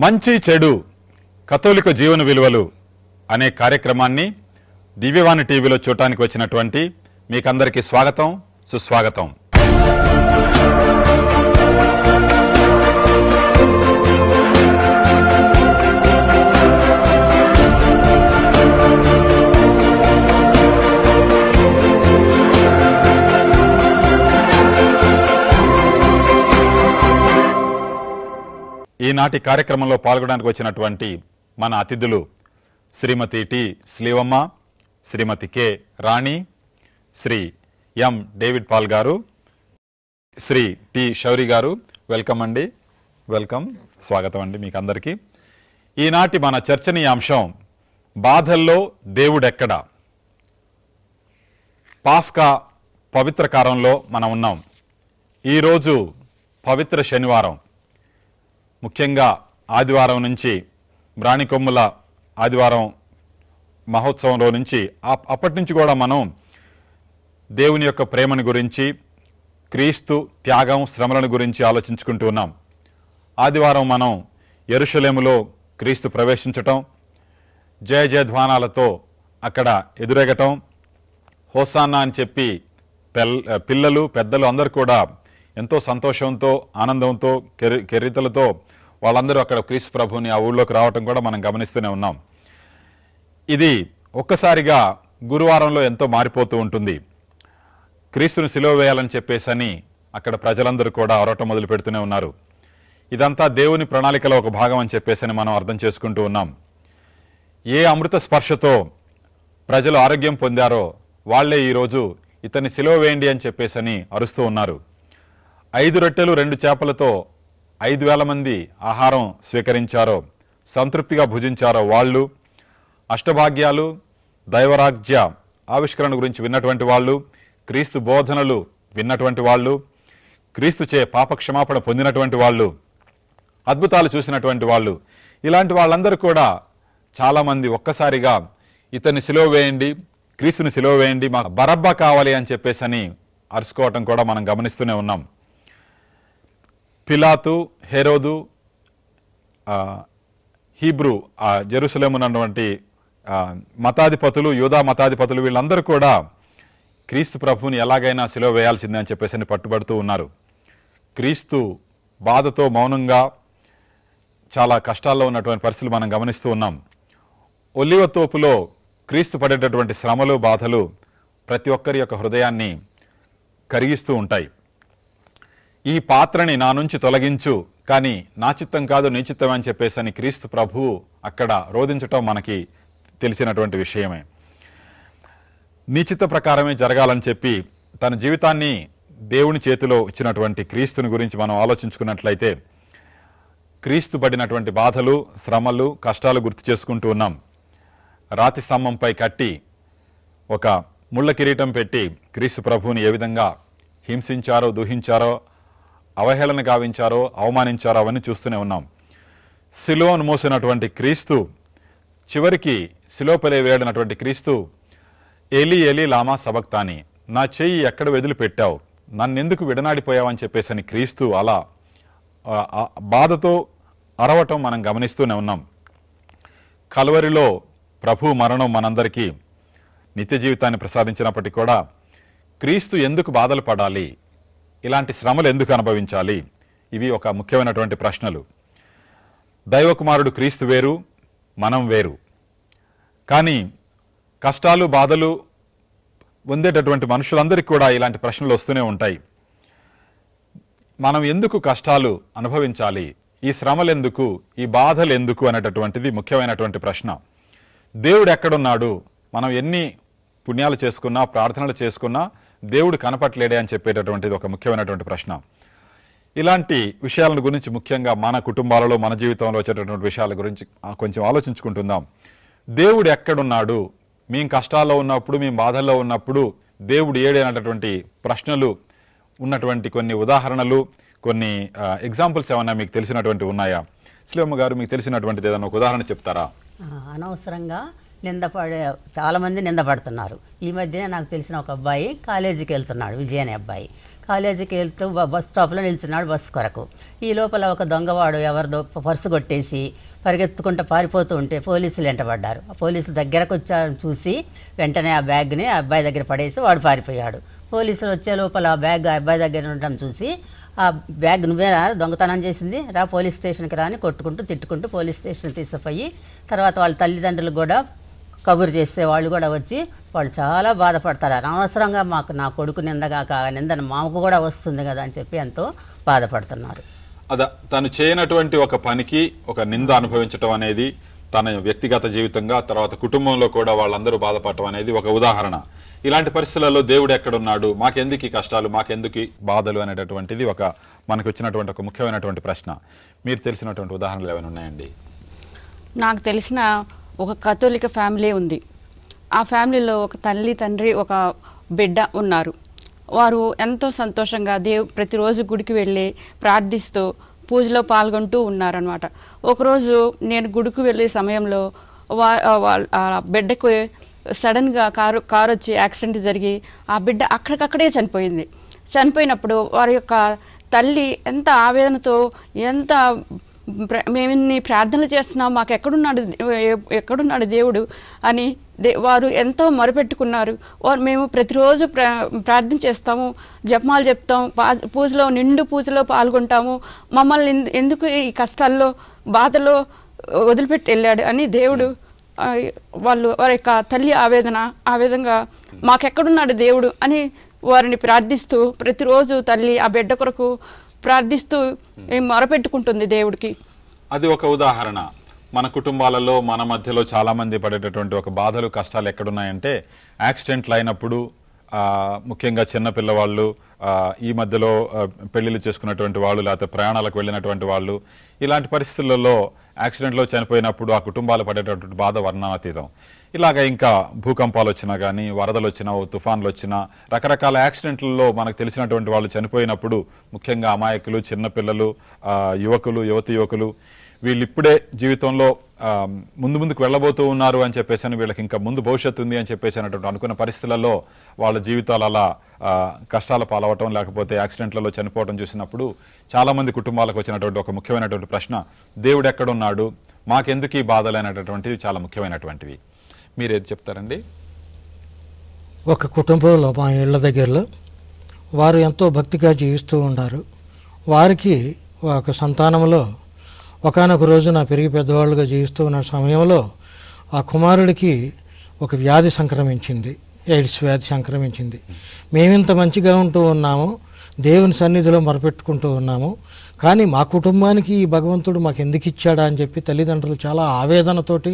మంచి చెడు కథోలిక జీవన విలువలు అనే కార్యక్రమాన్ని దివ్యవాణి టీవీలో చూడటానికి వచ్చినటువంటి మీకందరికీ స్వాగతం సుస్వాగతం. ఈనాటి కార్యక్రమంలో పాల్గొనడానికి వచ్చినటువంటి మన అతిథులు శ్రీమతి టి స్లీవమ్మ, శ్రీమతి కె రాణి, శ్రీ ఎం డేవిడ్ పాల్ గారు, శ్రీ టి శౌరి గారు. వెల్కమ్ అండి, వెల్కమ్, స్వాగతం అండి మీకు అందరికీ. ఈనాటి మన చర్చనీయాంశం బాధల్లో దేవుడెక్కడ. పాస్కా పవిత్ర కాలంలో మనం ఉన్నాం. ఈరోజు పవిత్ర శనివారం. ముఖ్యంగా ఆదివారం నుంచి బ్రాణికొమ్ముల ఆదివారం మహోత్సవంలో నుంచి అప్పటి నుంచి కూడా మనం దేవుని యొక్క ప్రేమను గురించి, క్రీస్తు త్యాగం శ్రమలను గురించి ఆలోచించుకుంటూ ఉన్నాం. ఆదివారం మనం యెరూషలేములో క్రీస్తు ప్రవేశించటం, జయ జయధ్వానాలతో అక్కడ ఎదురెగటం, హోసాన్నా అని చెప్పి పిల్లలు పెద్దలు అందరూ కూడా ఎంతో సంతోషంతో ఆనందంతో కెర్రితలతో వాళ్ళందరూ అక్కడ క్రీస్తు ప్రభుని ఆ ఊళ్ళోకి రావటం కూడా మనం గమనిస్తూనే ఉన్నాం. ఇది ఒక్కసారిగా గురువారంలో ఎంతో మారిపోతూ ఉంటుంది. క్రీస్తును సిలువ వేయాలని చెప్పేసని అక్కడ ప్రజలందరూ కూడా అరవటం మొదలు పెడుతూనే ఉన్నారు. ఇదంతా దేవుని ప్రణాళికలో ఒక భాగం అని చెప్పేసని మనం అర్థం చేసుకుంటూ ఉన్నాం. ఏ అమృత స్పర్శతో ప్రజలు ఆరోగ్యం పొందారో వాళ్లే ఈరోజు ఇతన్ని సిలువ వేయండి అని చెప్పేసని అరుస్తూ ఉన్నారు. 5 రొట్టెలు 2 చేపలతో 5,000 మంది ఆహారం స్వీకరించారో, సంతృప్తిగా భుజించారో వాళ్ళు, అష్టభాగ్యాలు, దైవరాజ్య ఆవిష్కరణ గురించి విన్నటువంటి వాళ్ళు, క్రీస్తు బోధనలు విన్నటువంటి వాళ్ళు, క్రీస్తుచే పాపక్షమాపణ పొందినటువంటి వాళ్ళు, అద్భుతాలు చూసినటువంటి వాళ్ళు, ఇలాంటి వాళ్ళందరూ కూడా చాలామంది ఒక్కసారిగా ఇతన్ని సిలువ వేయండి, క్రీస్తుని సిలువ వేయండి, మాకు బరబ్బా కావాలి అని చెప్పేసని అరుచుకోవటం కూడా మనం గమనిస్తూనే ఉన్నాం. పిలాతు, హెరోదు, హీబ్రూ జెరూసలేము ఉన్నటువంటి మతాధిపతులు, యూదా మతాధిపతులు వీళ్ళందరూ కూడా క్రీస్తు ప్రభువుని ఎలాగైనా సిలువ వేయాల్సిందే అని చెప్పేసి పట్టుబడుతూ ఉన్నారు. క్రీస్తు బాధతో మౌనంగా చాలా కష్టాల్లో ఉన్నటువంటి పరిస్థితులు మనం గమనిస్తూ ఉన్నాం. ఒలివ తోపులో క్రీస్తు పడేటటువంటి శ్రమలు, బాధలు ప్రతి ఒక్కరి యొక్క హృదయాన్ని కరిగిస్తూ ఉంటాయి. ఈ పాత్రని నా నుంచి తొలగించు, కానీ నా చిత్తం కాదు నీ చిత్తం అని చెప్పేసని క్రీస్తు ప్రభువు అక్కడ రోధించటం మనకి తెలిసినటువంటి విషయమే. నీ చిత్త ప్రకారమే జరగాలని చెప్పి తన జీవితాన్ని దేవుని చేతిలో ఇచ్చినటువంటి క్రీస్తుని గురించి మనం ఆలోచించుకున్నట్లయితే క్రీస్తు పడినటువంటి బాధలు, శ్రమలు, కష్టాలు గుర్తు చేసుకుంటూ ఉన్నాం. రాతి స్తంభంపై కట్టి ఒక ముళ్ళ కిరీటం పెట్టి క్రీస్తు ప్రభువుని ఏ విధంగా హింసించారో, దూహించారో, అవహేళన గావించారో, అవమానించారో అవన్నీ చూస్తూనే ఉన్నాం. సిలువను మోసినటువంటి క్రీస్తు, చివరికి సిలువపై వేయడినటువంటి క్రీస్తు, ఏలీ ఏలీ లామా సబక్తాని, నా చెయ్యి ఎక్కడ వదిలిపెట్టావు, నన్నెందుకు విడనాడిపోయావని చెప్పేసని క్రీస్తు అలా బాధతో అరవటం మనం గమనిస్తూనే ఉన్నాం. కల్వరిలో ప్రభు మరణం మనందరికీ నిత్య జీవితాన్ని ప్రసాదించినప్పటికీ కూడా క్రీస్తు ఎందుకు బాధలు పడాలి, ఇలాంటి శ్రమలు ఎందుకు అనుభవించాలి, ఇవి ఒక ముఖ్యమైనటువంటి ప్రశ్నలు. దైవకుమారుడు క్రీస్తు వేరు, మనం వేరు. కానీ కష్టాలు, బాధలు పొందేటటువంటి మనుషులందరికీ కూడా ఇలాంటి ప్రశ్నలు వస్తూనే ఉంటాయి. మనం ఎందుకు కష్టాలు అనుభవించాలి, ఈ శ్రమలు ఎందుకు, ఈ బాధలు ఎందుకు అనేటటువంటిది ముఖ్యమైనటువంటి ప్రశ్న. దేవుడు ఎక్కడున్నాడు, మనం ఎన్ని పుణ్యాలు చేసుకున్నా, ప్రార్థనలు చేసుకున్నా దేవుడు కనపట్లేడే అని చెప్పేటటువంటిది ఒక ముఖ్యమైనటువంటి ప్రశ్న. ఇలాంటి విషయాల గురించి ముఖ్యంగా మన కుటుంబాలలో, మన జీవితంలో వచ్చేటటువంటి విషయాల గురించి కొంచెం ఆలోచించుకుంటుందాం. దేవుడు ఎక్కడున్నాడు, మేము కష్టాల్లో ఉన్నప్పుడు, మేము బాధల్లో ఉన్నప్పుడు దేవుడు ఏడే అనేటటువంటి ప్రశ్నలు ఉన్నటువంటి కొన్ని ఉదాహరణలు, కొన్ని ఎగ్జాంపుల్స్ ఏమన్నా మీకు తెలిసినటువంటి ఉన్నాయా? స్లీవమ్మ గారు, మీకు తెలిసినటువంటిది ఏదైనా ఒక ఉదాహరణ చెప్తారా? అనవసరంగా చాలామంది నిందపడుతున్నారు. ఈ మధ్యనే నాకు తెలిసిన ఒక అబ్బాయి కాలేజీకి వెళ్తున్నాడు, విజయ్ అనే అబ్బాయి. కాలేజీకి వెళ్తూ బస్ స్టాప్లో నిల్చున్నాడు బస్సు కొరకు. ఈ లోపల ఒక దొంగవాడు ఎవరిదో పర్సు కొట్టేసి పరిగెత్తుకుంటూ పారిపోతూ ఉంటే పోలీసులు వెంటబడ్డారు. పోలీసులు దగ్గరకు వచ్చారు, చూసి వెంటనే ఆ బ్యాగ్ని ఆ అబ్బాయి దగ్గర పడేసి వాడు పారిపోయాడు. పోలీసులు వచ్చే లోపల ఆ బ్యాగ్ ఆ అబ్బాయి దగ్గర ఉండటం చూసి, ఆ బ్యాగ్ నువ్వేనా దొంగతనం చేసింది, రా పోలీస్ స్టేషన్కి రాని కొట్టుకుంటూ తిట్టుకుంటూ పోలీస్ స్టేషన్కి తీసుకుపోయి, తర్వాత వాళ్ళ తల్లిదండ్రులు కూడా కబురు చేస్తే వాళ్ళు కూడా వచ్చి వాళ్ళు చాలా బాధపడతారు. అనవసరంగా మాకు నా కొడుకు నిందగాక నిందన మాకు కూడా వస్తుంది కదా అని చెప్పి ఎంతో బాధపడుతున్నారు. తను చేయనటువంటి ఒక పనికి ఒక నింద అనుభవించడం అనేది తన వ్యక్తిగత జీవితంగా, తర్వాత కుటుంబంలో కూడా వాళ్ళందరూ బాధపడటం అనేది ఒక ఉదాహరణ. ఇలాంటి పరిస్థితులలో దేవుడు ఎక్కడున్నాడు, మాకెందుకు ఈ కష్టాలు, మాకెందుకు బాధలు అనేటటువంటిది మనకు వచ్చినటువంటి ఒక ముఖ్యమైనటువంటి ప్రశ్న. మీరు తెలిసినటువంటి ఉదాహరణలు ఏమైనా ఉన్నాయండి? నాకు తెలిసిన ఒక కథోలిక ఫ్యామిలీ ఉంది. ఆ ఫ్యామిలీలో ఒక తల్లి, తండ్రి, ఒక బిడ్డ ఉన్నారు. వారు ఎంతో సంతోషంగా ప్రతిరోజు గుడికి వెళ్ళి ప్రార్థిస్తూ పూజలో పాల్గొంటూ ఉన్నారనమాట. ఒకరోజు నేను గుడికి వెళ్ళే సమయంలో ఆ బిడ్డకు సడన్గా కారు వచ్చి యాక్సిడెంట్ జరిగి ఆ బిడ్డ అక్కడికక్కడే చనిపోయింది. చనిపోయినప్పుడు వారి యొక్క తల్లి ఎంత ఆవేదనతో, ఎంత మేము ఇన్ని ప్రార్థనలు చేస్తున్నాం, మాకు ఎక్కడున్నాడు దేవుడు అని వారు ఎంతో మొరపెట్టుకున్నారు. మేము ప్రతిరోజు ప్రార్థన చేస్తాము, జపమాలు చెప్తాం, పూజలో నిండు పూజలో పాల్గొంటాము, మమ్మల్ని ఎందుకు ఈ కష్టాల్లో బాధలో వదిలిపెట్టి వెళ్ళాడు అని దేవుడు వారి యొక్క తల్లి ఆ విధంగా మాకెక్కడున్నాడు దేవుడు అని వారిని ప్రార్థిస్తూ ప్రతిరోజు తల్లి ఆ బిడ్డ కొరకు ప్రార్థిస్తూ మొరపెట్టుకుంటుంది దేవుడికి. అది ఒక ఉదాహరణ. మన కుటుంబాలలో మన మధ్యలో చాలా మంది పడేటటువంటి ఒక బాధలు, కష్టాలు ఎక్కడున్నాయంటే యాక్సిడెంట్లు అయినప్పుడు, ముఖ్యంగా చిన్న పిల్లవాళ్ళు, ఈ మధ్యలో పెళ్లిళ్ళు చేసుకున్నటువంటి వాళ్ళు, లేకపోతే ప్రయాణాలకు వెళ్ళినటువంటి వాళ్ళు, ఇలాంటి పరిస్థితులలో యాక్సిడెంట్లో చనిపోయినప్పుడు ఆ కుటుంబాలు పడేటటువంటి బాధ వర్ణనాతీతం. ఇలాగ ఇంకా భూకంపాలు వచ్చినా కానీ, వరదలు వచ్చినా, తుఫాన్లు వచ్చినా, రకరకాల యాక్సిడెంట్లలో మనకు తెలిసినటువంటి వాళ్ళు చనిపోయినప్పుడు, ముఖ్యంగా అమాయకులు, చిన్నపిల్లలు, యువకులు వీళ్ళు ఇప్పుడే జీవితంలో ముందుకు వెళ్ళబోతూ ఉన్నారు అని చెప్పేసి, వీళ్ళకి ఇంకా ముందు భవిష్యత్తు ఉంది అని చెప్పేసి అన్నటువంటి అనుకున్న పరిస్థితులలో వాళ్ళ జీవితాలు అలా కష్టాల పాలవటం, లేకపోతే యాక్సిడెంట్లలో చనిపోవడం చూసినప్పుడు చాలా మంది కుటుంబాలకు వచ్చినటువంటి ఒక ముఖ్యమైనటువంటి ప్రశ్న, దేవుడు ఎక్కడున్నాడు, మాకెందుకు ఈ బాధలు అనేటటువంటివి చాలా ముఖ్యమైనటువంటివి. మీరేది చెప్తారండి? ఒక కుటుంబంలో మా ఇళ్ల దగ్గరలో వారు ఎంతో భక్తిగా జీవిస్తూ ఉన్నారు. వారికి ఒక సంతానంలో ఒకానొక రోజున పెరిగి పెద్దవాళ్ళుగా జీవిస్తూ ఉన్న సమయంలో ఆ కుమారుడికి ఒక వ్యాధి సంక్రమించింది, ఎయిడ్స్ వ్యాధి సంక్రమించింది. మేమింత మంచిగా ఉంటూ ఉన్నాము, దేవుని సన్నిధిలో మొరపెట్టుకుంటూ ఉన్నాము, కానీ మా కుటుంబానికి ఈ భగవంతుడు మాకు ఎందుకు ఇచ్చాడా అని చెప్పి తల్లిదండ్రులు చాలా ఆవేదనతోటి,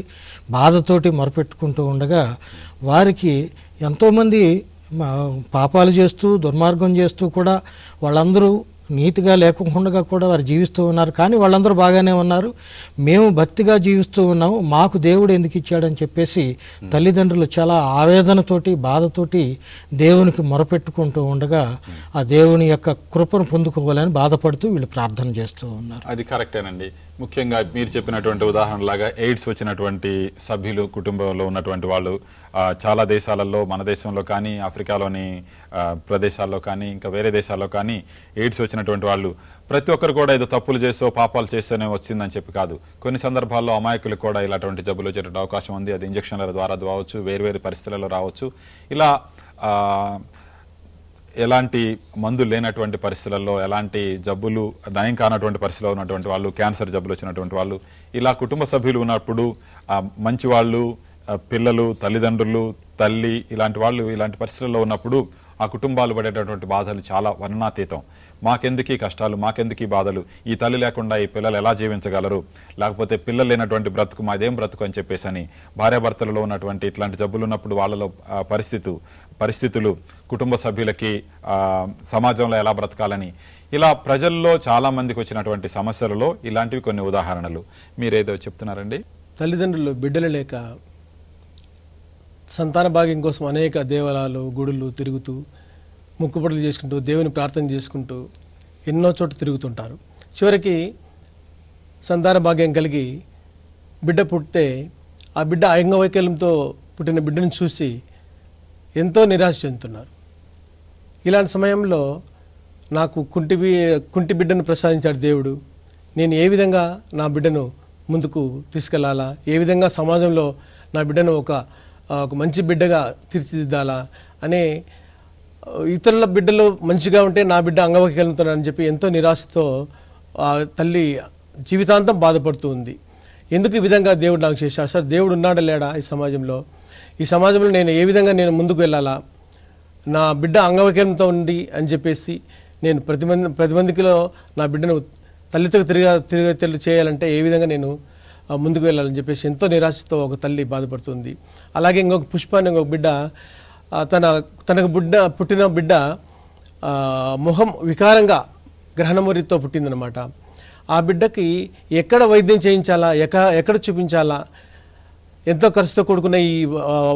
బాధతోటి మొరపెట్టుకుంటూ ఉండగా వారికి ఎంతోమంది పాపాలు చేస్తూ, దుర్మార్గం చేస్తూ కూడా వాళ్ళందరూ నీతిగా లేకుండా కూడా వారు జీవిస్తూ ఉన్నారు. కానీ వాళ్ళందరూ బాగానే ఉన్నారు, మేము భక్తిగా జీవిస్తూ ఉన్నాము, మాకు దేవుడు ఎందుకు ఇచ్చాడని చెప్పేసి తల్లిదండ్రులు చాలా ఆవేదనతోటి, బాధతోటి దేవునికి మొరపెట్టుకుంటూ ఉండగా ఆ దేవుని యొక్క కృపను పొందుకోవాలని బాధపడుతూ వీళ్ళు ప్రార్థన చేస్తూ ఉన్నారు. అది కరెక్టేనండి. ముఖ్యంగా మీరు చెప్పినటువంటి ఉదాహరణలాగా ఎయిడ్స్ వచ్చినటువంటి సభ్యులు, కుటుంబంలో ఉన్నటువంటి వాళ్ళు చాలా దేశాలలో, మన దేశంలో కానీ, ఆఫ్రికాలోని ప్రదేశాల్లో కానీ, ఇంకా వేరే దేశాల్లో కానీ ఎయిడ్స్ వచ్చినటువంటి వాళ్ళు ప్రతి ఒక్కరు కూడా ఏదో తప్పులు చేసో పాపాలు చేస్తూనే వచ్చిందని చెప్పి కాదు. కొన్ని సందర్భాల్లో అమాయకులు కూడా ఇలాంటి జబ్బులు వచ్చేటువంటి అవకాశం ఉంది. అది ఇంజక్షన్ల ద్వారా రావచ్చు, వేరు పరిస్థితులలో రావచ్చు. ఇలా ఎలాంటి మందులు లేనటువంటి పరిస్థితులలో, ఎలాంటి జబ్బులు నయం కానటువంటి పరిస్థితిలో ఉన్నటువంటి వాళ్ళు, క్యాన్సర్ జబ్బులు వచ్చినటువంటి వాళ్ళు, ఇలా కుటుంబ సభ్యులు ఉన్నప్పుడు మంచి వాళ్ళు, పిల్లలు, తల్లిదండ్రులు, తల్లి, ఇలాంటి వాళ్ళు ఇలాంటి పరిస్థితుల్లో ఉన్నప్పుడు ఆ కుటుంబాలు పడేటటువంటి బాధలు చాలా వర్ణనాతీతం. మాకెందుకు ఈ కష్టాలు, మాకెందుకు ఈ బాధలు, ఈ తల్లి లేకుండా ఈ పిల్లలు ఎలా జీవించగలరు, లేకపోతే పిల్లలు లేనటువంటి బ్రతుకు మాదేం బ్రతుకు అని చెప్పేసి అని భార్యాభర్తలలో ఉన్నటువంటి ఇట్లాంటి జబ్బులు ఉన్నప్పుడు వాళ్ళలో పరిస్థితులు, కుటుంబ సభ్యులకి సమాజంలో ఎలా బ్రతకాలని, ఇలా ప్రజల్లో చాలా మందికి వచ్చినటువంటి సమస్యలలో ఇలాంటివి కొన్ని ఉదాహరణలు. మీరేదో చెప్తున్నారండి? తల్లిదండ్రులు బిడ్డలు లేక సంతాన భాగ్యం కోసం అనేక దేవాలయాలు, గుడులు తిరుగుతూ, ముక్కుపడులు చేసుకుంటూ, దేవుని ప్రార్థన చేసుకుంటూ ఎన్నో చోట్ల తిరుగుతుంటారు. చివరికి సంతాన భాగ్యం కలిగి బిడ్డ పుట్టితే ఆ బిడ్డ అంగవైకల్యంతో పుట్టిన బిడ్డను చూసి ఎంతో నిరాశ చెందుతున్నారు. ఇలాంటి సమయంలో నాకు కుంటి బిడ్డను ప్రసాదించాడు దేవుడు. నేను ఏ విధంగా నా బిడ్డను ముందుకు తీసుకెళ్లాలా, ఏ విధంగా సమాజంలో నా బిడ్డను ఒక మంచి బిడ్డగా తీర్చిదిద్దాలా అనే, ఇతరుల బిడ్డలు మంచిగా ఉంటే నా బిడ్డ అంగవైకల్యంతోనని చెప్పి ఎంతో నిరాశతో ఆ తల్లి జీవితాంతం బాధపడుతూ ఉంది. ఎందుకు ఈ విధంగా దేవుడు నాకు చేశాడు, అసలు దేవుడు ఉన్నాడా లేడా ఈ సమాజంలో నేను ఏ విధంగా నేను ముందుకు వెళ్ళాలా, నా బిడ్డ అంగవైకల్యంతో ఉంది అని చెప్పేసి నేను ప్రతి మందికిలో నా బిడ్డను తల్లితో తిరిగి చేయాలంటే ఏ విధంగా నేను ముందుకు వెళ్ళాలని చెప్పేసి ఎంతో నిరాశతో ఒక తల్లి బాధపడుతుంది. అలాగే ఇంకొక పుష్పాన్ని ఇంకొక బిడ్డ తనకు పుట్టిన బిడ్డ ముఖం వికారంగా గ్రహణమురితో పుట్టిందనమాట. ఆ బిడ్డకి ఎక్కడ వైద్యం చేయించాలా, ఎక్కడ చూపించాలా, ఎంతో ఖర్చుతో కూడుకున్న ఈ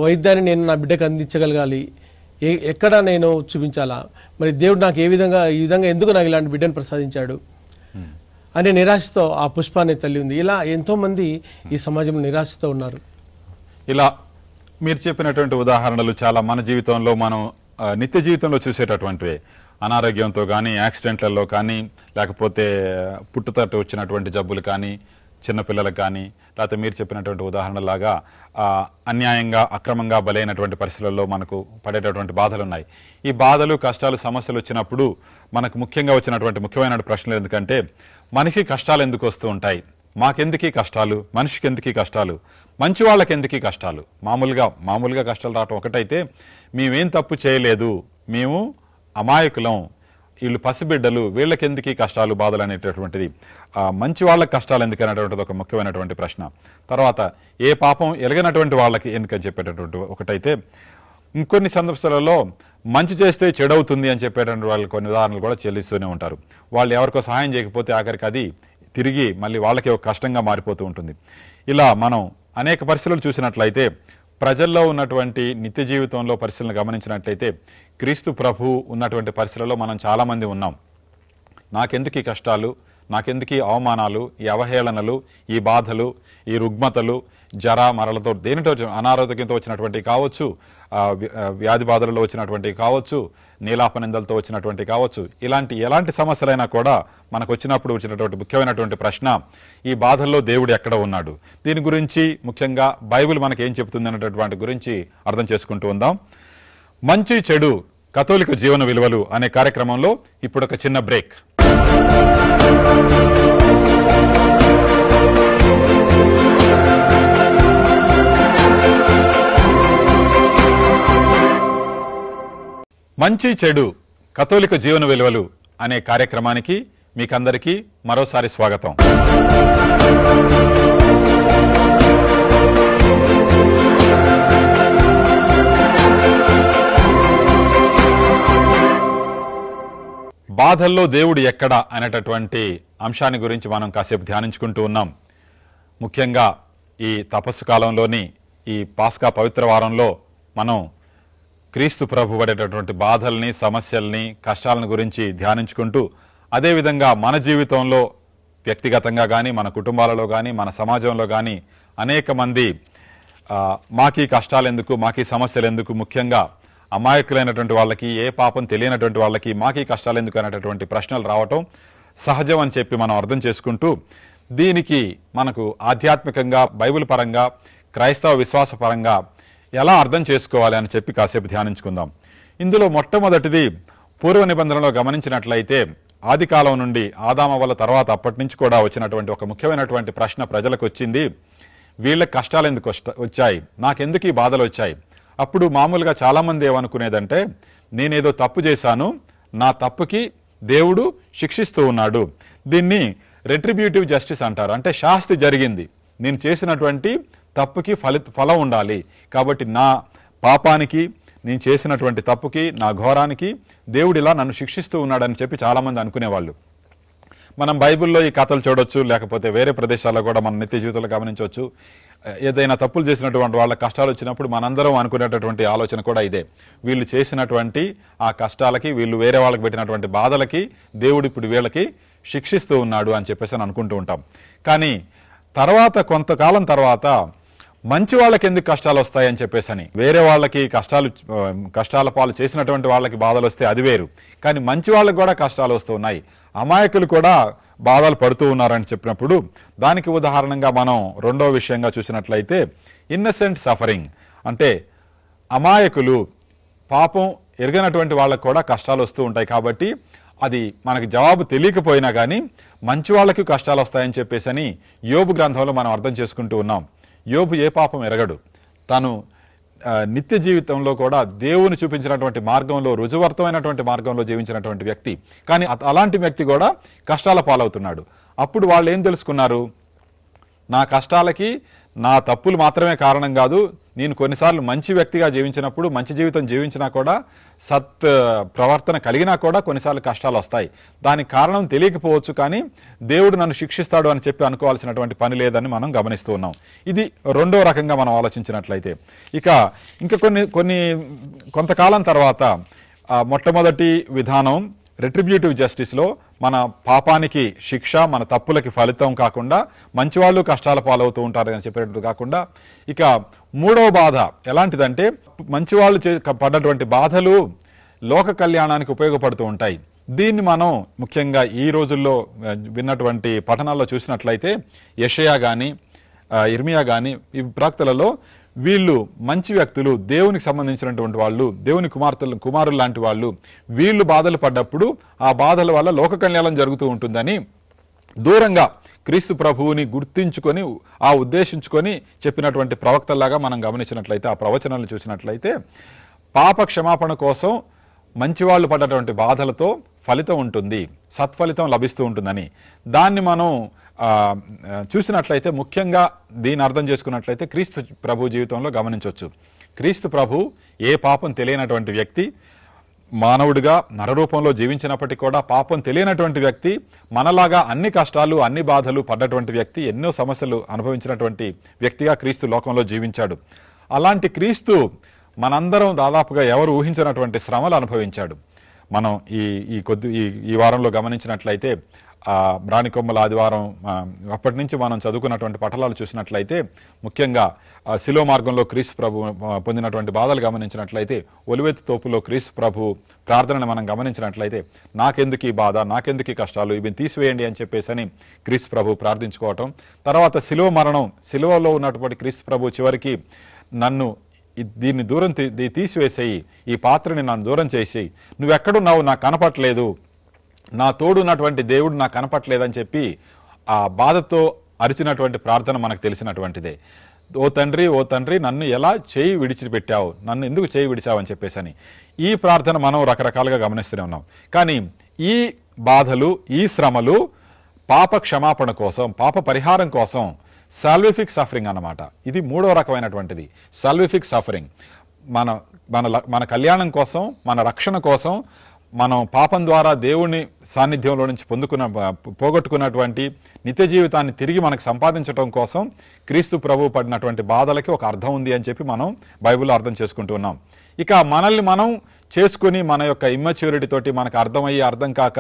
వైద్యాన్ని నేను నా బిడ్డకు అందించగలగాలి, ఎక్కడ నేను చూపించాలా, మరి దేవుడు నాకు ఈ విధంగా ఎందుకు నాకు ఇలాంటి బిడ్డను ప్రసాదించాడు అనే నిరాశతో ఆ పుష్పాన్ని తల్లి ఉంది. ఇలా ఎంతోమంది ఈ సమాజంలో నిరాశతో ఉన్నారు. ఇలా మీరు చెప్పినటువంటి ఉదాహరణలు చాలా మన జీవితంలో మనం నిత్య జీవితంలో చూసేటటువంటివే. అనారోగ్యంతో కానీ, యాక్సిడెంట్లలో కానీ, లేకపోతే పుట్టుతట్టు వచ్చినటువంటి జబ్బులు కానీ, చిన్నపిల్లలకు కానీ, లేకపోతే మీరు చెప్పినటువంటి ఉదాహరణలాగా అన్యాయంగా అక్రమంగా బలైనటువంటి పరిస్థితుల్లో మనకు పడేటటువంటి బాధలు ఉన్నాయి. ఈ బాధలు, కష్టాలు, సమస్యలు వచ్చినప్పుడు మనకు ముఖ్యంగా వచ్చినటువంటి ముఖ్యమైన ప్రశ్నలు ఎందుకంటే, మనిషి కష్టాలు ఎందుకు వస్తూ ఉంటాయి, మాకెందుకీ కష్టాలు, మనిషికి ఎందుకీ కష్టాలు, మంచి వాళ్ళకి ఎందుకీ కష్టాలు. మామూలుగా కష్టాలు రావటం ఒకటైతే, మేమేం తప్పు చేయలేదు, మేము అమాయకులం, వీళ్ళు పసిబిడ్డలు, వీళ్ళకెందుకీ కష్టాలు, బాధలు అనేటటువంటిది, మంచి వాళ్ళకి కష్టాలు ఎందుకు అనేటువంటిది ఒక ముఖ్యమైనటువంటి ప్రశ్న. తర్వాత ఏ పాపం ఎరగనటువంటి వాళ్ళకి ఎందుకని చెప్పేటటువంటి ఒకటైతే, ఇంకొన్ని సందర్భాలలో మంచి చేస్తే చెడవుతుంది అని చెప్పేటువంటి వాళ్ళు కొన్ని ఉదాహరణలు కూడా చెల్లిస్తూనే ఉంటారు. వాళ్ళు ఎవరికో సహాయం చేయకపోతే ఆఖరికి అది తిరిగి మళ్ళీ వాళ్ళకి ఒక కష్టంగా మారిపోతూ ఉంటుంది. ఇలా మనం అనేక పరిస్థితులు చూసినట్లయితే, ప్రజల్లో ఉన్నటువంటి నిత్య జీవితంలో పరిస్థితులను గమనించినట్లయితే, క్రీస్తు ప్రభు ఉన్నటువంటి పరిస్థితులలో మనం చాలామంది ఉన్నాం. నాకెందుకు ఈ కష్టాలు, నాకెందుకు ఈ అవమానాలు, ఈ అవహేళనలు, ఈ బాధలు, ఈ రుగ్మతలు, జర మరలతో దేనితో అనారోగ్యంతో వచ్చినటువంటి కావచ్చు, వ్యాధి బాధలలో వచ్చినటువంటి కావచ్చు, నీలాపనిందలతో వచ్చినటువంటి కావచ్చు, ఎలాంటి సమస్యలైనా కూడా మనకు వచ్చినప్పుడు వచ్చినటువంటి ముఖ్యమైనటువంటి ప్రశ్న, ఈ బాధల్లో దేవుడు ఎక్కడ ఉన్నాడు. దీని గురించి ముఖ్యంగా బైబిల్ మనకి ఏం చెబుతుంది అనేటటువంటి గురించి అర్థం చేసుకుంటూ ఉందాం. మంచి చెడు కథోలిక జీవన విలువలు అనే కార్యక్రమంలో ఇప్పుడు ఒక చిన్న బ్రేక్. మంచి చెడు కథోలిక జీవన విలువలు అనే కార్యక్రమానికి మీకందరికీ మరోసారి స్వాగతం. బాధల్లో దేవుడు ఎక్కడ అనేటటువంటి అంశాన్ని గురించి మనం కాసేపు ధ్యానించుకుంటూ ఉన్నాం. ముఖ్యంగా ఈ తపస్సు కాలంలోని ఈ పాస్కా పవిత్ర వారంలో మనం క్రీస్తు ప్రభు పడేటటువంటి బాధల్ని, సమస్యల్ని, కష్టాలను గురించి ధ్యానించుకుంటూ, అదేవిధంగా మన జీవితంలో వ్యక్తిగతంగా కానీ, మన కుటుంబాలలో కానీ, మన సమాజంలో కానీ అనేక మంది మాకీ కష్టాలు ఎందుకు, మాకీ సమస్యలు ఎందుకు, ముఖ్యంగా అమాయకులైనటువంటి వాళ్ళకి, ఏ పాపం తెలియనటువంటి వాళ్ళకి మాకీ కష్టాలు ఎందుకు అనేటటువంటి ప్రశ్నలు రావటం సహజం అని చెప్పి మనం అర్థం చేసుకుంటూ, దీనికి మనకు ఆధ్యాత్మికంగా, బైబిల్ పరంగా, క్రైస్తవ విశ్వాస పరంగా ఎలా అర్థం చేసుకోవాలి అని చెప్పి కాసేపు ధ్యానించుకుందాం. ఇందులో మొట్టమొదటిది పూర్వ నిబంధనలో గమనించినట్లయితే, ఆది కాలం నుండి ఆదామవ్వల తర్వాత అప్పటి నుంచి కూడా వచ్చినటువంటి ఒక ముఖ్యమైనటువంటి ప్రశ్న ప్రజలకు వచ్చింది, వీళ్ళకి కష్టాలు ఎందుకు వచ్చాయి, నాకెందుకు ఈ బాధలు వచ్చాయి. అప్పుడు మామూలుగా చాలామంది ఏమనుకునేదంటే, నేనేదో తప్పు చేశాను, నా తప్పుకి దేవుడు శిక్షిస్తూ ఉన్నాడు, దీన్ని రెట్రిబ్యూటివ్ జస్టిస్ అంటారు. అంటే శాస్తి జరిగింది, నేను చేసినటువంటి తప్పుకి ఫలం ఉండాలి, కాబట్టి నా పాపానికి, నేను చేసినటువంటి తప్పుకి, నా ఘోరానికి దేవుడు ఇలా నన్ను శిక్షిస్తూ ఉన్నాడని చెప్పి చాలామంది అనుకునేవాళ్ళు. మనం బైబిల్లో ఈ కథలు చూడొచ్చు, లేకపోతే వేరే ప్రదేశాల్లో కూడా మనం నిత్య జీవితంలో గమనించవచ్చు. ఏదైనా తప్పులు చేసినటువంటి వాళ్ళ కష్టాలు వచ్చినప్పుడు మనందరం అనుకునేటటువంటి ఆలోచన కూడా ఇదే, వీళ్ళు చేసినటువంటి ఆ కష్టాలకి, వీళ్ళు వేరే వాళ్ళకి పెట్టినటువంటి బాధలకి దేవుడు ఇప్పుడు వీళ్ళకి శిక్షిస్తూ ఉన్నాడు అని చెప్పేసి అనుకుంటూ ఉంటాం. కానీ తర్వాత కొంతకాలం తర్వాత మంచి వాళ్ళకి ఎందుకు కష్టాలు వస్తాయని చెప్పేసని. వేరే వాళ్ళకి కష్టాల పాలు చేసినటువంటి వాళ్ళకి బాధలు వస్తే అది వేరు, కానీ మంచి వాళ్ళకి కూడా కష్టాలు వస్తూ ఉన్నాయి, అమాయకులు కూడా బాధలు పడుతూ ఉన్నారని చెప్పినప్పుడు దానికి ఉదాహరణగా మనం రెండో విషయంగా చూసినట్లయితే ఇన్నసెంట్ సఫరింగ్, అంటే అమాయకులు, పాపం ఎరగనటువంటి వాళ్ళకు కూడా కష్టాలు వస్తూ ఉంటాయి. కాబట్టి అది మనకి జవాబు తెలియకపోయినా కానీ మంచి వాళ్ళకి కష్టాలు వస్తాయని చెప్పేసి యోబు గ్రంథంలో మనం అర్థం చేసుకుంటూ ఉన్నాం. యోబు ఏ పాపం ఎరగడు, తను నిత్య జీవితంలో కూడా దేవుని చూపించినటువంటి మార్గంలో, రుజువర్తమైనటువంటి మార్గంలో జీవించినటువంటి వ్యక్తి, కానీ అలాంటి వ్యక్తి కూడా కష్టాల పాలవుతున్నాడు. అప్పుడు వాళ్ళు ఏం తెలుసుకున్నారు, నా కష్టాలకి నా తప్పులు మాత్రమే కారణం కాదు, నేను కొన్నిసార్లు మంచి వ్యక్తిగా జీవించినప్పుడు, మంచి జీవితం జీవించినా కూడా, సత్ ప్రవర్తన కలిగినా కూడా కొన్నిసార్లు కష్టాలు వస్తాయి. దానికి కారణం తెలియకపోవచ్చు, కానీ దేవుడు నన్ను శిక్షిస్తాడు అని చెప్పి అనుకోవాల్సినటువంటి పని లేదని మనం గమనిస్తూ ఉన్నాం. ఇది రెండో రకంగా మనం ఆలోచించినట్లయితే. ఇంకా కొంతకాలం తర్వాత మొట్టమొదటి విధానం రెట్రిబ్యూటివ్ జస్టిస్లో మన పాపానికి శిక్ష, మన తప్పులకి ఫలితం కాకుండా మంచివాళ్ళు కష్టాల పాలవుతూ ఉంటారు అని చెప్పేటట్టు కాకుండా, ఇక మూడవ బాధ ఎలాంటిదంటే, మంచివాళ్ళు పడ్డటువంటి బాధలు లోక కళ్యాణానికి ఉపయోగపడుతూ ఉంటాయి. దీన్ని మనం ముఖ్యంగా ఈ రోజుల్లో విన్నటువంటి పఠనాల్లో చూసినట్లయితే యెషయా కానీ ఇర్మియా కానీ ఈ ప్రవక్తలలో వీళ్ళు మంచి వ్యక్తులు, దేవునికి సంబంధించినటువంటి వాళ్ళు, దేవుని కుమారులు లాంటి వాళ్ళు, వీళ్ళు బాధలు పడ్డప్పుడు ఆ బాధల వల్ల లోక కళ్యాణం జరుగుతూ ఉంటుందని దూరంగా క్రీస్తు ప్రభువుని గుర్తించుకొని ఉద్దేశించుకొని చెప్పినటువంటి ప్రవక్తల్లాగా మనం గమనించినట్లయితే, ఆ ప్రవచనాలను చూసినట్లయితే పాప క్షమాపణ కోసం మంచివాళ్ళు పడ్డటువంటి బాధలతో ఫలితం ఉంటుంది, సత్ఫలితం లభిస్తూ ఉంటుందని దాన్ని మనం చూసినట్లయితే, ముఖ్యంగా దీన్ని అర్థం చేసుకున్నట్లయితే క్రీస్తు ప్రభు జీవితంలో గమనించవచ్చు. క్రీస్తు ప్రభు ఏ పాపం తెలియనటువంటి వ్యక్తి, మానవుడిగా నరరూపంలో జీవించినప్పటికీ కూడా పాపం తెలియనటువంటి వ్యక్తి, మనలాగా అన్ని కష్టాలు అన్ని బాధలు పడ్డటువంటి వ్యక్తి, ఎన్నో సమస్యలు అనుభవించినటువంటి వ్యక్తిగా క్రీస్తు లోకంలో జీవించాడు. అలాంటి క్రీస్తు మనందరం దాదాపుగా ఎవరు ఊహించినటువంటి శ్రమలు అనుభవించాడు. మనం ఈ వారంలో గమనించినట్లయితే బ్రాణికొమ్మల ఆదివారం అప్పటి నుంచి మనం చదువుకున్నటువంటి పఠనాలు చూసినట్లయితే, ముఖ్యంగా శిలో మార్గంలో క్రీస్తు ప్రభు పొందినటువంటి బాధలు గమనించినట్లయితే, ఒలివెత్తు తోపులో క్రీస్తు ప్రభు ప్రార్థనను మనం గమనించినట్లయితే, నాకెందుకు ఈ బాధ, నాకెందుకు ఈ కష్టాలు, ఇవి తీసివేయండి అని చెప్పేసి క్రీస్తు ప్రభు ప్రార్థించుకోవటం. తర్వాత శిలువ మరణం, శిలువలో ఉన్నటువంటి క్రీస్తు ప్రభు చివరికి నన్ను దీన్ని దూరం తీసివేసేయి, ఈ పాత్రని నన్ను దూరం చేసి, నువ్వెక్కడున్నావు నాకు కనపట్లేదు, నా తోడున్నటువంటి దేవుడు నాకు కనపట్లేదని చెప్పి ఆ బాధతో అరిచినటువంటి ప్రార్థన మనకు తెలిసినటువంటిదే. ఓ తండ్రి నన్ను ఎలా చేయి విడిచిపెట్టావు, నన్ను ఎందుకు చేయి విడిచావు అని చెప్పేసి ఈ ప్రార్థన మనం రకరకాలుగా గమనిస్తూనే ఉన్నాం. కానీ ఈ బాధలు, ఈ శ్రమలు పాప క్షమాపణ కోసం, పాప పరిహారం కోసం, సాల్విఫిక్ సఫరింగ్ అన్నమాట. ఇది మూడో రకమైనటువంటిది, సాల్విఫిక్ సఫరింగ్. మన కళ్యాణం కోసం, మన రక్షణ కోసం, మనం పాపం ద్వారా దేవుని సాన్నిధ్యంలో నుంచి పోగొట్టుకున్నటువంటి నిత్య జీవితాన్ని తిరిగి మనకు సంపాదించడం కోసం క్రీస్తు ప్రభు పడినటువంటి బాధలకి ఒక అర్థం ఉంది అని చెప్పి మనం బైబిల్లో అర్థం చేసుకుంటూ ఉన్నాం. ఇక మనల్ని మనం చేసుకుని మన యొక్క ఇమ్మెచ్యూరిటీ తోటి మనకు అర్థమయ్యి అర్థం కాక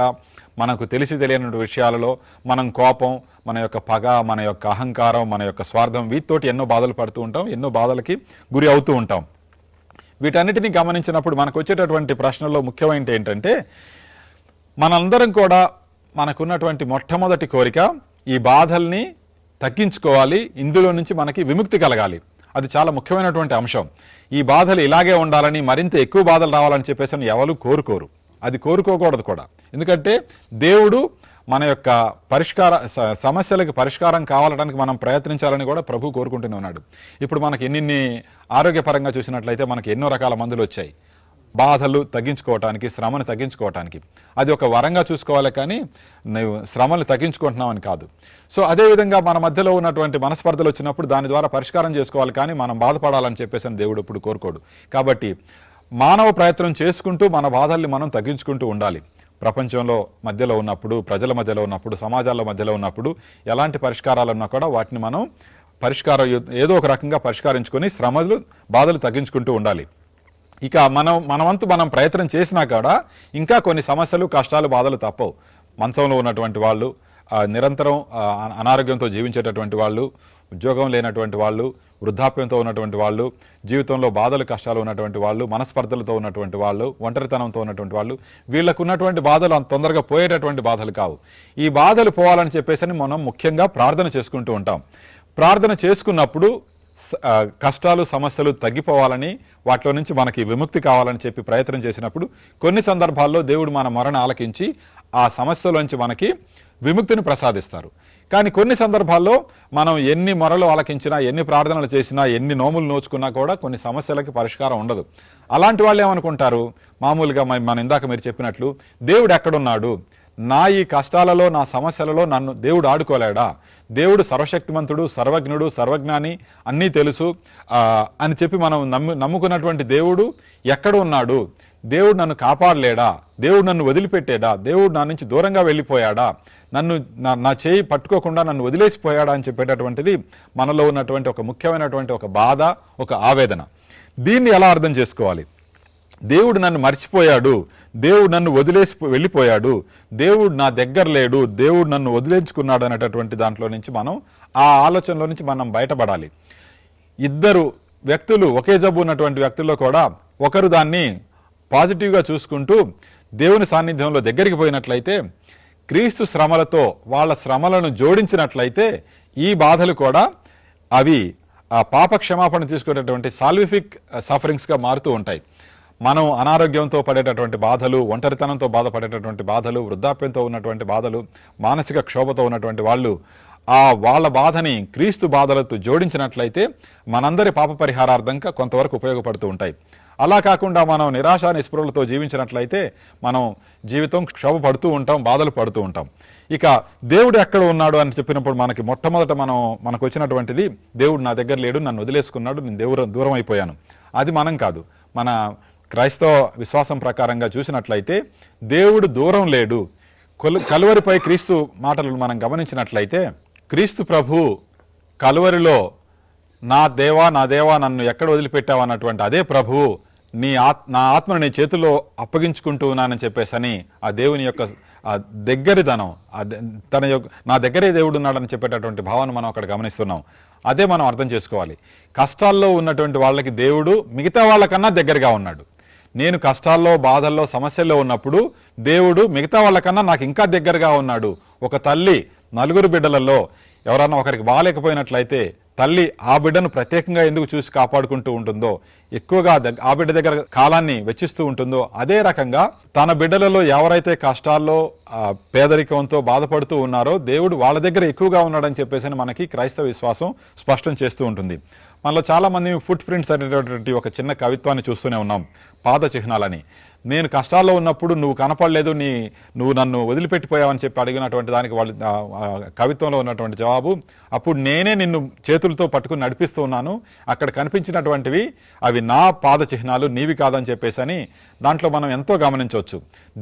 మనకు తెలియని విషయాలలో మనం కోపం, మన యొక్క పగ, మన యొక్క అహంకారం, మన యొక్క స్వార్థం, వీటితోటి ఎన్నో బాధలు పడుతూ ఉంటాం, ఎన్నో బాధలకి గురి అవుతూ ఉంటాం. వీటన్నిటిని గమనించినప్పుడు మనకు వచ్చేటటువంటి ప్రశ్నలో ముఖ్యమైనది ఏంటంటే, మనందరం కూడా మనకున్నటువంటి మొట్టమొదటి కోరిక ఈ బాధల్ని తగ్గించుకోవాలి, ఇందులో నుంచి మనకి విముక్తి కలగాలి. అది చాలా ముఖ్యమైనటువంటి అంశం. ఈ బాధలు ఇలాగే ఉండాలని, మరింత ఎక్కువ బాధలు రావాలని చెప్పేసి ఎవరు కోరుకోరు, అది కోరుకోకూడదు కూడా. ఎందుకంటే దేవుడు మన యొక్క సమస్యలకు పరిష్కారం కావాలడానికి మనం ప్రయత్నించాలని కూడా ప్రభు కోరుకుంటూనే ఉన్నాడు. ఇప్పుడు మనకి ఎన్ని ఆరోగ్యపరంగా చూసినట్లయితే మనకి ఎన్నో రకాల మందులు వచ్చాయి బాధలు తగ్గించుకోవటానికి, శ్రమను తగ్గించుకోవటానికి. అది ఒక వరంగా చూసుకోవాలి, కానీ నువ్వు శ్రమను తగ్గించుకుంటున్నావని కాదు. సో అదేవిధంగా మన మధ్యలో ఉన్నటువంటి మనస్పర్ధలు వచ్చినప్పుడు దాని ద్వారా పరిష్కారం చేసుకోవాలి, కానీ మనం బాధపడాలని చెప్పేసి దేవుడు ఎప్పుడు కోరుకోడు. కాబట్టి మానవ ప్రయత్నం చేసుకుంటూ మన బాధల్ని మనం తగ్గించుకుంటూ ఉండాలి. ప్రపంచంలో మధ్యలో ఉన్నప్పుడు, ప్రజల మధ్యలో ఉన్నప్పుడు, సమాజాల మధ్యలో ఉన్నప్పుడు ఎలాంటి పరిష్కారాలు ఉన్నా కూడా వాటిని మనం ఏదో ఒక రకంగా పరిష్కరించుకొని శ్రమలు, బాధలు తగ్గించుకుంటూ ఉండాలి. ఇక మనవంతు మనం ప్రయత్నం చేసినా కూడా ఇంకా కొన్ని సమస్యలు, కష్టాలు, బాధలు తప్పవు. మంచంలో ఉన్నటువంటి వాళ్ళు, నిరంతరం అనారోగ్యంతో జీవించేటటువంటి వాళ్ళు, ఉద్యోగం లేనటువంటి వాళ్ళు, వృద్ధాప్యంతో ఉన్నటువంటి వాళ్ళు, జీవితంలో బాధలు కష్టాలు ఉన్నటువంటి వాళ్ళు, మనస్పర్ధలతో ఉన్నటువంటి వాళ్ళు, ఒంటరితనంతో ఉన్నటువంటి వాళ్ళు, వీళ్ళకు ఉన్నటువంటి బాధలు అంత తొందరగా పోయేటటువంటి బాధలు కావు. ఈ బాధలు పోవాలని చెప్పేసి మనం ముఖ్యంగా ప్రార్థన చేసుకుంటూ ఉంటాం. ప్రార్థన చేసుకున్నప్పుడు కష్టాలు సమస్యలు తగ్గిపోవాలని, వాటిలో నుంచి మనకి విముక్తి కావాలని చెప్పి ప్రయత్నం చేసినప్పుడు కొన్ని సందర్భాల్లో దేవుడు మన మొరను ఆలకించి ఆ సమస్యలోంచి మనకి విముక్తిని ప్రసాదిస్తారు. కానీ కొన్ని సందర్భాల్లో మనం ఎన్ని మొరలు ఆలకించినా, ఎన్ని ప్రార్థనలు చేసినా, ఎన్ని నోములు నోచుకున్నా కూడా కొన్ని సమస్యలకి పరిష్కారం ఉండదు. అలాంటి వాళ్ళు ఏమనుకుంటారు, మామూలుగా మనం ఇందాక మీరు చెప్పినట్లు దేవుడు ఎక్కడున్నాడు, నా ఈ కష్టాలలో నా సమస్యలలో నన్ను దేవుడు ఆడుకోలేడా, దేవుడు సర్వశక్తిమంతుడు, సర్వజ్ఞుడు, సర్వజ్ఞాని, అన్నీ తెలుసు అని చెప్పి మనం నమ్ముకున్నటువంటి దేవుడు ఎక్కడ ఉన్నాడు, దేవుడు నన్ను కాపాడలేడా, దేవుడు నన్ను వదిలిపెట్టాడా, దేవుడు నా నుంచి దూరంగా వెళ్ళిపోయాడా, నన్ను నా చేయి పట్టుకోకుండా నన్ను వదిలేసిపోయాడా అని చెప్పేటటువంటిది మనలో ఉన్నటువంటి ఒక ముఖ్యమైనటువంటి ఒక బాధ, ఒక ఆవేదన. దీన్ని ఎలా అర్థం చేసుకోవాలి? దేవుడు నన్ను మర్చిపోయాడు, దేవుడు నన్ను వదిలేసి వెళ్ళిపోయాడు, దేవుడు నా దగ్గర లేడు, దేవుడు నన్ను వదిలేంచుకున్నాడు అనేటటువంటి దాంట్లో నుంచి మనం ఆ ఆలోచనలో నుంచి మనం బయటపడాలి. ఇద్దరు వ్యక్తులు, ఒకే జబ్బు ఉన్నటువంటి వ్యక్తుల్లో కూడా ఒకరు దాన్ని పాజిటివ్గా చూసుకుంటూ దేవుని సాన్నిధ్యంలో దగ్గరికి పోయినట్లయితే, క్రీస్తు శ్రమలతో వాళ్ళ శ్రమలను జోడించినట్లయితే ఈ బాధలు కూడా అవి ఆ పాప క్షమాపణ తీసుకునేటువంటి సాల్విఫిక్ సఫరింగ్స్గా మారుతూ ఉంటాయి. మనం అనారోగ్యంతో పడేటటువంటి బాధలు, ఒంటరితనంతో బాధపడేటటువంటి బాధలు, వృద్ధాప్యంతో ఉన్నటువంటి బాధలు, మానసిక క్షోభతో ఉన్నటువంటి వాళ్ళు వాళ్ళ బాధని క్రీస్తు బాధలతో జోడించినట్లయితే మనందరి పాప పరిహారార్థంగా కొంతవరకు ఉపయోగపడుతూ ఉంటాయి. అలా కాకుండా మనం నిరాశ నిస్పృహలతో జీవించినట్లయితే మనం జీవితం క్షోభ పడుతూ ఉంటాం, బాధలు పడుతూ ఉంటాం. ఇక దేవుడు ఎక్కడ ఉన్నాడు అని చెప్పినప్పుడు మనకి మొట్టమొదట మనకు వచ్చినటువంటిది, దేవుడు నా దగ్గర లేడు, నన్ను వదిలేసుకున్నాడు, నేను దూరం అయిపోయాను. అది మనం కాదు. మన క్రైస్తవ విశ్వాసం ప్రకారంగా చూసినట్లయితే దేవుడు దూరం లేడు. కలువరిపై క్రీస్తు మాటలను మనం గమనించినట్లయితే, క్రీస్తు ప్రభు కలువరిలో నా దేవా నా దేవా నన్ను ఎక్కడ వదిలిపెట్టావు అన్నటువంటి అదే ప్రభువు నా ఆత్మను నీ చేతిలో అప్పగించుకుంటూ ఉన్నానని చెప్పేసని ఆ దేవుని యొక్క దగ్గరిదనం, నా దగ్గరే దేవుడు ఉన్నాడని చెప్పేటటువంటి భావన మనం అక్కడ గమనిస్తున్నాం. అదే మనం అర్థం చేసుకోవాలి. కష్టాల్లో ఉన్నటువంటి వాళ్ళకి దేవుడు మిగతా వాళ్ళకన్నా దగ్గరగా ఉన్నాడు. నేను కష్టాల్లో, బాధల్లో, సమస్యల్లో ఉన్నప్పుడు దేవుడు మిగతా వాళ్ళకన్నా నాకు ఇంకా దగ్గరగా ఉన్నాడు. ఒక తల్లి నలుగురు బిడ్డలలో ఎవరన్నా ఒకరికి బాగాలేకపోయినట్లయితే తల్లి ఆ బిడ్డను ప్రత్యేకంగా ఎందుకు చూసి కాపాడుకుంటూ ఉంటుందో, ఎక్కువగా ఆ బిడ్డ దగ్గర కాలాన్ని వెచ్చిస్తూ ఉంటుందో, అదే రకంగా తన బిడ్డలలో ఎవరైతే కష్టాల్లో పేదరికంతో బాధపడుతూ ఉన్నారో దేవుడు వాళ్ళ దగ్గర ఎక్కువగా ఉన్నాడని చెప్పేసి మనకి క్రైస్తవ విశ్వాసం స్పష్టం చేస్తూ ఉంటుంది. మనలో చాలా మంది ఫుట్ ప్రింట్స్ అనేటటువంటి ఒక చిన్న కవిత్వాన్ని చూస్తూనే ఉన్నాం, పాద చిహ్నాలని. నేను కష్టాల్లో ఉన్నప్పుడు నువ్వు కనపడలేదు, నువ్వు నన్ను వదిలిపెట్టిపోయావని చెప్పి అడిగినటువంటి దానికి వాళ్ళు కవిత్వంలో ఉన్నటువంటి జవాబు, అప్పుడు నేనే నిన్ను చేతులతో పట్టుకుని నడిపిస్తూ ఉన్నాను, అక్కడ కనిపించినటువంటివి అవి నా పాద చిహ్నాలు, నీవి కాదని చెప్పేసి అని దాంట్లో మనం ఎంతో గమనించవచ్చు.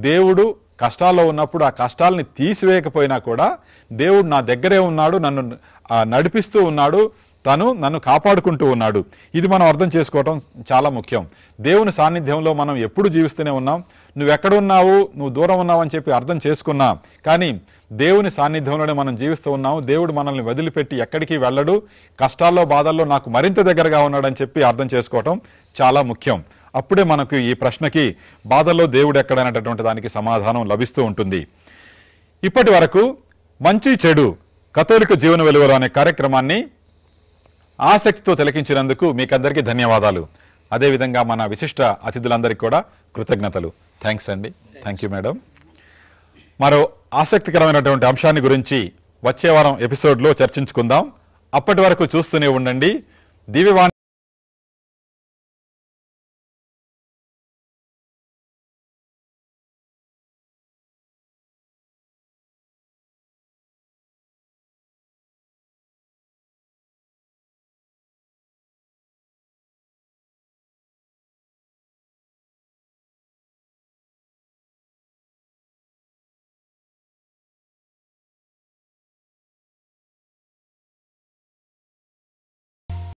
దేవుడు కష్టాల్లో ఉన్నప్పుడు ఆ కష్టాలని తీసివేయకపోయినా కూడా దేవుడు నా దగ్గరే ఉన్నాడు, నన్ను నడిపిస్తూ ఉన్నాడు, నన్ను కాపాడుకుంటూ ఉన్నాడు. ఇది మనం అర్థం చేసుకోవటం చాలా ముఖ్యం. దేవుని సాన్నిధ్యంలో మనం ఎప్పుడు జీవిస్తూనే ఉన్నాం. నువ్వు ఎక్కడున్నావు, నువ్వు దూరం ఉన్నావు అని చెప్పి అర్థం చేసుకున్నా, కానీ దేవుని సాన్నిధ్యంలోనే మనం జీవిస్తూ ఉన్నాము. దేవుడు మనల్ని వదిలిపెట్టి ఎక్కడికి వెళ్ళడు. కష్టాల్లో, బాధల్లో నాకు మరింత దగ్గరగా ఉన్నాడని చెప్పి అర్థం చేసుకోవటం చాలా ముఖ్యం. అప్పుడే మనకు ఈ ప్రశ్నకి బాధల్లో దేవుడు ఎక్కడనేటటువంటి దానికి సమాధానం లభిస్తూ ఉంటుంది. ఇప్పటి వరకు మంచి చెడు కథోలిక జీవన వెలువలు అనే కార్యక్రమాన్ని ఆసక్తితో తిలకించినందుకు మీకందరికీ ధన్యవాదాలు. అదేవిధంగా మన విశిష్ట అతిథులందరికీ కూడా కృతజ్ఞతలు. థ్యాంక్స్ అండి. Thank you madam. మరో ఆసక్తికరమైనటువంటి అంశాన్ని గురించి వచ్చే వారం ఎపిసోడ్లో చర్చించుకుందాం. అప్పటి వరకు చూస్తూనే ఉండండి దివ్యవాణి.